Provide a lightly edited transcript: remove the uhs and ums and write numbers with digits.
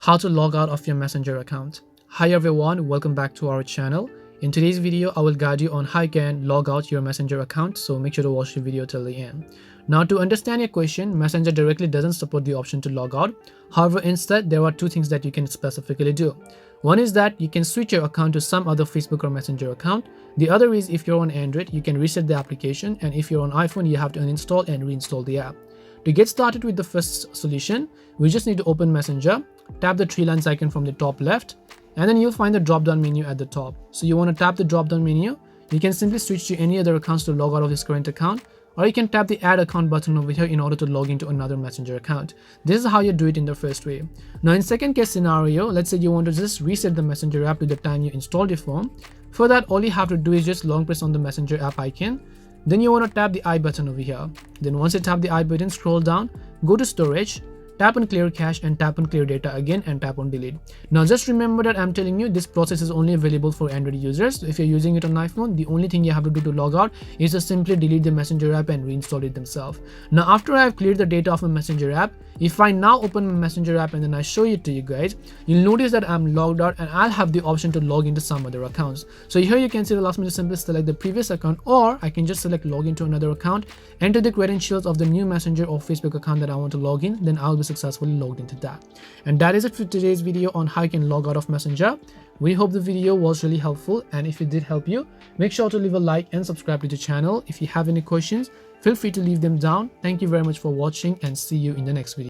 How to log out of your Messenger account. Hi everyone, welcome back to our channel. In today's video, I will guide you on how you can log out your Messenger account, so make sure to watch the video till the end. Now, to understand your question, Messenger directly doesn't support the option to log out. However, instead, there are two things that you can specifically do. One is that you can switch your account to some other Facebook or Messenger account. The other is, if you're on Android, you can reset the application, and if you're on iPhone, you have to uninstall and reinstall the app. To get started with the first solution, we just need to open Messenger, tap the three lines icon from the top left, and then you'll find the drop down menu at the top. So you want to tap the drop down menu. You can simply switch to any other accounts to log out of this current account, or you can tap the add account button over here in order to log into another Messenger account. This is how you do it in the first way. Now, in second case scenario, let's say you want to just reset the Messenger app to the time you installed your phone. For that, all you have to do is just long press on the Messenger app icon. Then you want to tap the I button over here. Then once you tap the I button, scroll down, go to storage, tap on clear cache and tap on clear data again and tap on delete. Now just remember that I'm telling you this process is only available for Android users. So if you're using it on iPhone, the only thing you have to do to log out is to simply delete the Messenger app and reinstall it themselves. Now after I've cleared the data of my Messenger app, if I now open my Messenger app and then I show it to you guys, you'll notice that I'm logged out and I'll have the option to log into some other accounts. So here you can see, it allows me to simply select the previous account, or I can just select log into another account, enter the credentials of the new Messenger or Facebook account that I want to log in, then I'll be successfully logged into that. And that is it for today's video on how you can log out of Messenger. We hope the video was really helpful, and if it did help you, make sure to leave a like and subscribe to the channel. If you have any questions, feel free to leave them down. Thank you very much for watching, and see you in the next video.